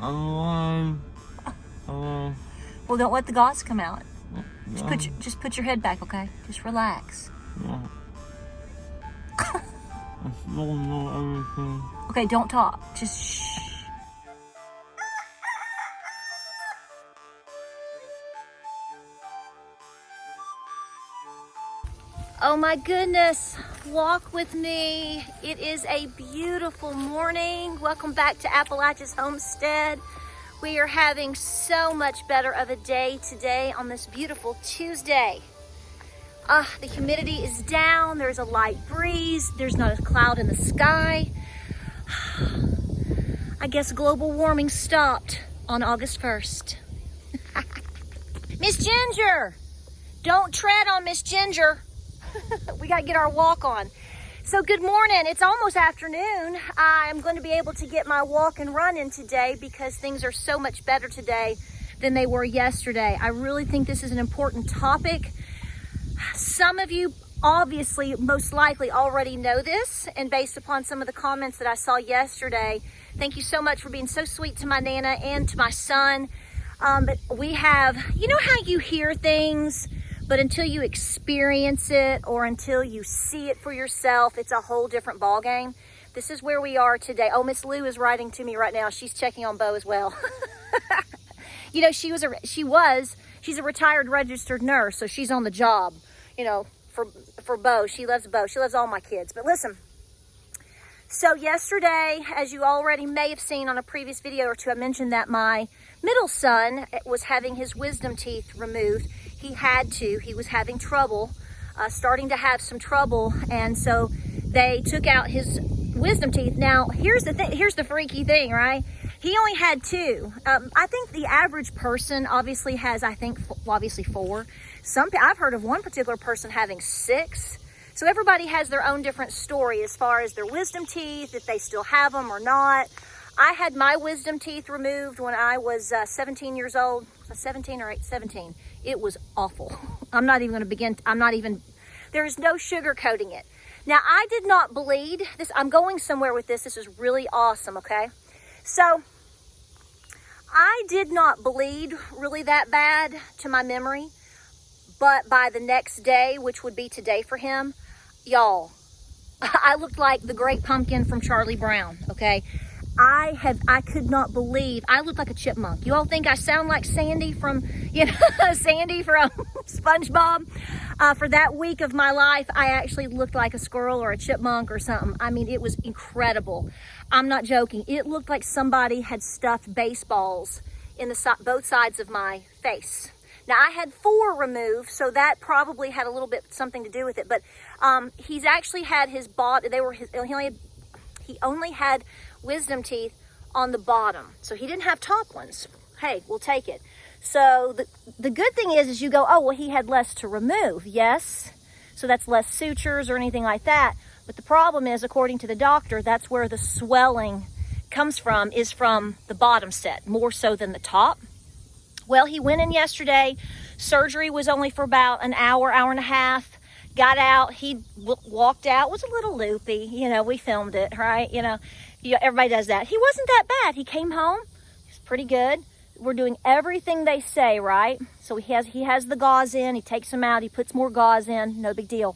Well, don't let the gauze come out. Just put your head back, okay? Just relax. Okay, don't talk. Just shh. Oh my goodness, walk with me. It is a beautiful morning. Welcome back to Appalachia's Homestead. We are having so much better of a day today on this beautiful Tuesday. The humidity is down, there's a light breeze, there's not a cloud in the sky. I guess global warming stopped on August 1st. Miss Ginger, don't tread on Miss Ginger. We got to get our walk on. So good morning. It's almost afternoon. I'm going to be able to get my walk and run in today because things are so much better today than they were yesterday. I really think this is an important topic. Some of you obviously most likely already know this, and based upon some of the comments that I saw yesterday, thank you so much for being so sweet to my Nana and to my son. But we have, you know how you hear things, but until you experience it or until you see it for yourself, it's a whole different ball game. This is where we are today. Oh, Miss Lou is writing to me right now. She's checking on Bo as well. You know, she's a retired registered nurse, so she's on the job, you know, for Bo. She loves Bo. She loves all my kids. But listen, so yesterday, as you already may have seen on a previous video or two, I mentioned that my middle son was having his wisdom teeth removed. He was having trouble, starting to have some trouble, and so they took out his wisdom teeth. Now, here's the freaky thing, right? He only had two. I think the average person obviously has, obviously four. I've heard of one particular person having six. So everybody has their own different story as far as their wisdom teeth, if they still have them or not. I had my wisdom teeth removed when I was 17 years old. 17 or 17. It was awful. I'm not even going to begin. There is no sugarcoating it. Now, I did not bleed. I'm going somewhere with this. This is really awesome, okay? So, I did not bleed really that bad to my memory. But by the next day, which would be today for him, y'all, I looked like the Great Pumpkin from Charlie Brown, okay? I could not believe, I looked like a chipmunk. You all think I sound like Sandy from, Sandy from SpongeBob? For that week of my life, I actually looked like a squirrel or a chipmunk or something. I mean, it was incredible. I'm not joking. It looked like somebody had stuffed baseballs in both sides of my face. Now, I had 4 removed, so that probably had a little bit something to do with it. But he's actually had his bottom. He only had wisdom teeth on the bottom, so he didn't have top ones. Hey, we'll take it. So the good thing is you go, oh, well, he had less to remove. Yes, so that's less sutures or anything like that. But the problem is, according to the doctor, that's where the swelling comes from, is from the bottom set, more so than the top. Well, he went in yesterday. Surgery was only for about an hour, hour and a half. Got out. He walked out. Was a little loopy. We filmed it, right? Everybody does that. He wasn't that bad. He came home. He's pretty good. We're doing everything they say, right? So he has the gauze in. He takes them out. He puts more gauze in. No big deal.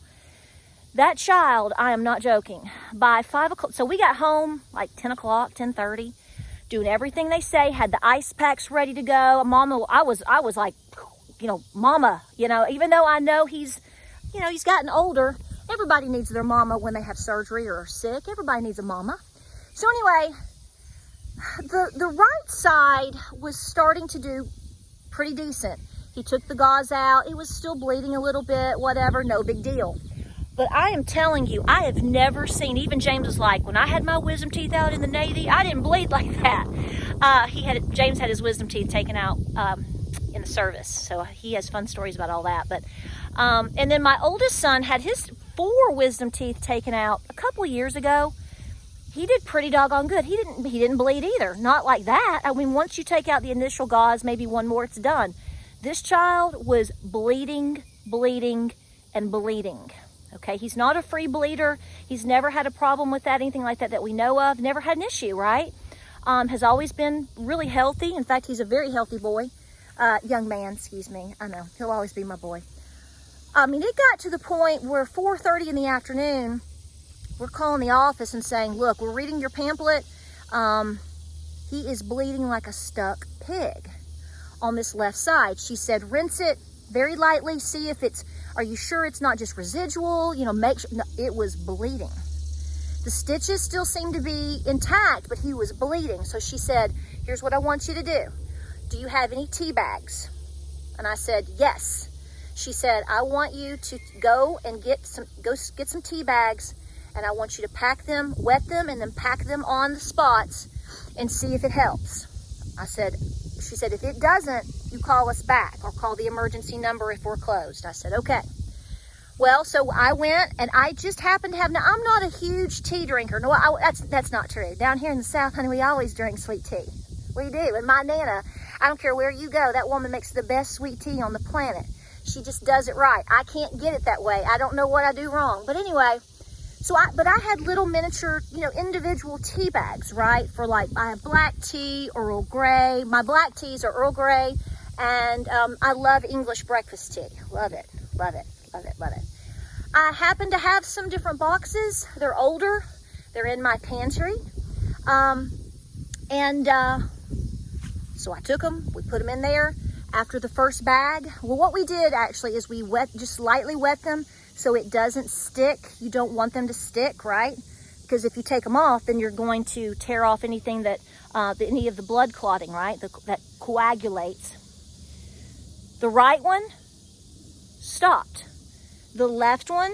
That child, I am not joking, by 5 o'clock. So we got home like 10 o'clock, 10:30. Doing everything they say, had the ice packs ready to go. Mama, I was like, Mama, even though I know he's gotten older. Everybody needs their mama when they have surgery or are sick. Everybody needs a mama. So anyway, the right side was starting to do pretty decent. He took the gauze out. It was still bleeding a little bit, whatever, no big deal. But I am telling you, I have never seen, even James was like, when I had my wisdom teeth out in the Navy, I didn't bleed like that. James had his wisdom teeth taken out in the service. So he has fun stories about all that. But and then my oldest son had his 4 wisdom teeth taken out a couple of years ago. He did pretty doggone good. He didn't bleed either. Not like that. I mean, once you take out the initial gauze, maybe one more, it's done. This child was bleeding, and bleeding. Okay, he's not a free bleeder. He's never had a problem with that, anything like that we know of. Never had an issue, right? has always been really healthy. In fact, he's a very healthy boy. Young man, excuse me. I know, he'll always be my boy. I mean, it got to the point where 4:30 in the afternoon, we're calling the office and saying, look, we're reading your pamphlet. He is bleeding like a stuck pig on this left side. She said, rinse it very lightly. See if are you sure it's not just residual? You know, make sure. No, it was bleeding. The stitches still seemed to be intact, but he was bleeding. So she said, here's what I want you to do. Do you have any tea bags? And I said, yes. She said, I want you to go and get some tea bags, and I want you to pack them, wet them, and then pack them on the spots and see if it helps. She said, if it doesn't, you call us back or call the emergency number if we're closed. I said, okay. Well, so I went, and I just happened to have, now I'm not a huge tea drinker. No, that's not true. Down here in the South, honey, we always drink sweet tea. We do. And my Nana, I don't care where you go, that woman makes the best sweet tea on the planet. She just does it right. I can't get it that way. I don't know what I do wrong. But anyway, but I had little miniature, individual tea bags, right? For like, I have black tea, Earl Grey. My black teas are Earl Grey. And I love English breakfast tea. Love it, love it, love it, love it. I happen to have some different boxes. They're older. They're in my pantry. So I took them. We put them in there. After the first bag, well, what we did actually is we just lightly wet them so it doesn't stick. You don't want them to stick, right? Because if you take them off, then you're going to tear off anything that, any of the blood clotting, right? That coagulates. The right one stopped. The left one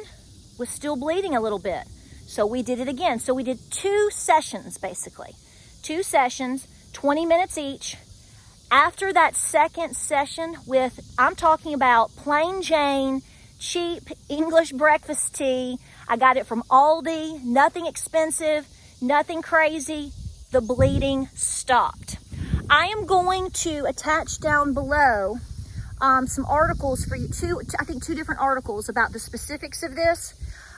was still bleeding a little bit. So we did it again. So we did 2 sessions, basically. 2 sessions, 20 minutes each. After that second session I'm talking about plain Jane, cheap English breakfast tea. I got it from Aldi, nothing expensive, nothing crazy. The bleeding stopped. I am going to attach down below some articles for you, I think 2 different articles about the specifics of this.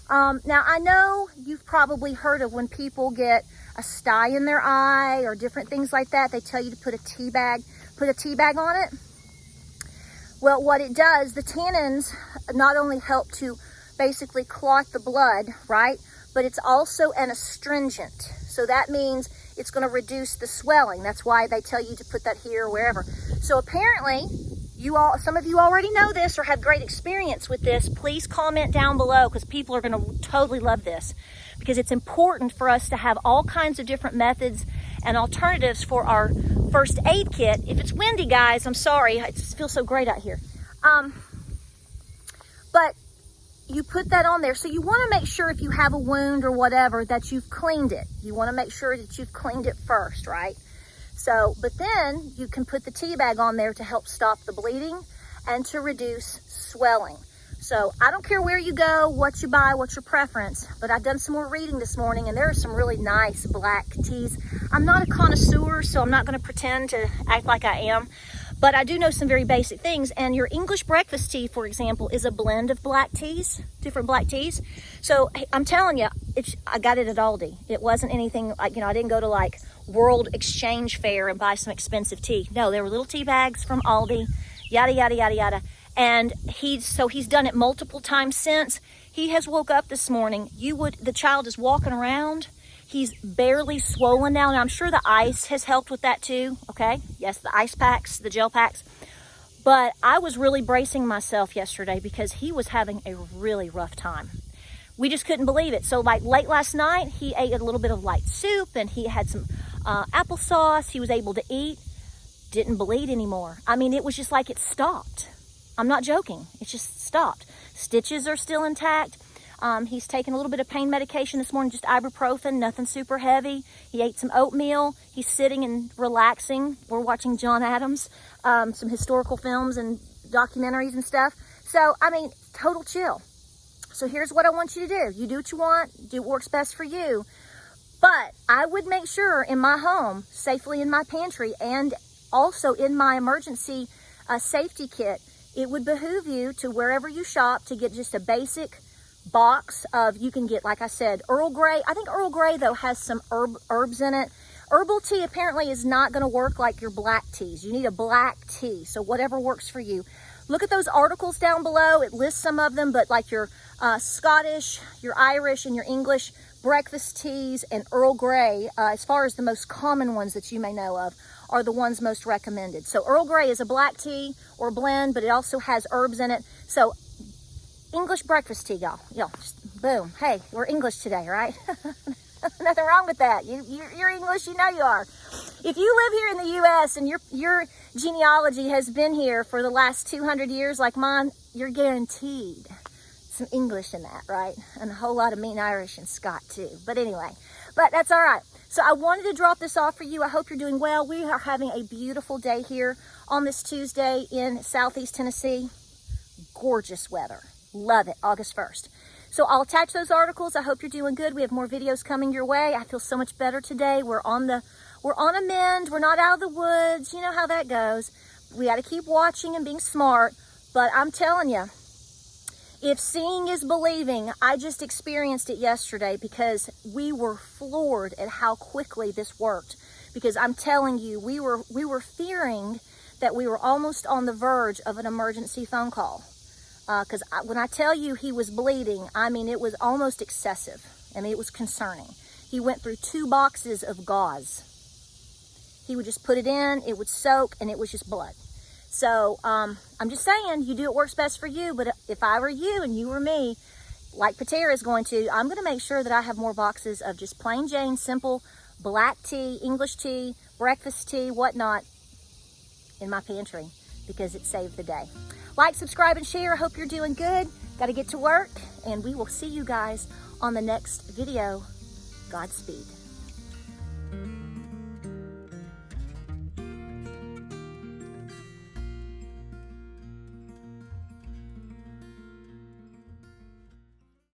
Now, I know you've probably heard of when people get a sty in their eye or different things like that, they tell you to put a tea bag on it. Well, what it does, the tannins not only help to basically clot the blood, right? But it's also an astringent. So that means it's going to reduce the swelling. That's why they tell you to put that here or wherever. So apparently, some of you already know this or have great experience with this. Please comment down below because people are going to totally love this, because it's important for us to have all kinds of different methods and alternatives for our first aid kit. If it's windy, guys, I'm sorry. It feels so great out here. But you put that on there. So you want to make sure if you have a wound or whatever that you've cleaned it. You want to make sure that you've cleaned it first, right? So, but then you can put the tea bag on there to help stop the bleeding and to reduce swelling. So I don't care where you go, what you buy, what's your preference, but I've done some more reading this morning and there are some really nice black teas. I'm not a connoisseur, so I'm not going to pretend to act like I am, but I do know some very basic things. And your English breakfast tea, for example, is a blend of black teas, different black teas. So I'm telling you, I got it at Aldi. It wasn't anything like, I didn't go to like World Exchange Fair and buy some expensive tea. No, there were little tea bags from Aldi, yada, yada, yada, yada. And he's done it multiple times since. He has woke up this morning. The child is walking around. He's barely swollen now. And I'm sure the ice has helped with that too. Okay. Yes, the ice packs, the gel packs. But I was really bracing myself yesterday because he was having a really rough time. We just couldn't believe it. So like late last night, he ate a little bit of light soup and he had some applesauce. He was able to eat. Didn't bleed anymore. I mean, it was just like it stopped. I'm not joking. It just stopped. Stitches are still intact. He's taken a little bit of pain medication this morning, just ibuprofen, nothing super heavy. He ate some oatmeal. He's sitting and relaxing. We're watching John Adams, some historical films and documentaries and stuff. So, I mean, total chill. So here's what I want you to do. You do what you want. Do what works best for you. But I would make sure in my home, safely in my pantry, and also in my emergency safety kit, it would behoove you to wherever you shop to get just a basic box of, you can get, like I said, Earl Grey. I think Earl Grey, though, has some herbs in it. Herbal tea apparently is not going to work like your black teas. You need a black tea, so whatever works for you. Look at those articles down below. It lists some of them, but like your Scottish, your Irish, and your English breakfast teas and Earl Grey, as far as the most common ones that you may know of, are the ones most recommended. So Earl Grey is a black tea or blend, but it also has herbs in it. So English breakfast tea, y'all. Y'all, just boom. Hey, we're English today, right? Nothing wrong with that. You're English, you know you are. If you live here in the U.S. and your genealogy has been here for the last 200 years like mine, you're guaranteed some English in that, right? And a whole lot of mean Irish and Scot too. But anyway, but that's all right. So I wanted to drop this off for you. I hope you're doing well. We are having a beautiful day here on this Tuesday in Southeast Tennessee. Gorgeous weather. Love it. August 1st. So I'll attach those articles. I hope you're doing good. We have more videos coming your way. I feel so much better today. We're on a mend. We're not out of the woods. You know how that goes. We got to keep watching and being smart. But I'm telling you, if seeing is believing, I just experienced it yesterday because we were floored at how quickly this worked. Because I'm telling you, we were fearing that we were almost on the verge of an emergency phone call. Because when I tell you he was bleeding, I mean, it was almost excessive. I mean, it was concerning. He went through 2 boxes of gauze. He would just put it in, it would soak, and it was just blood. So I'm just saying, you do what works best for you. But if I were you and you were me, like Patera is going to, I'm going to make sure that I have more boxes of just plain Jane, simple black tea, English tea, breakfast tea, whatnot in my pantry because it saved the day. Like, subscribe, and share. I hope you're doing good. Got to get to work, and we will see you guys on the next video. Godspeed.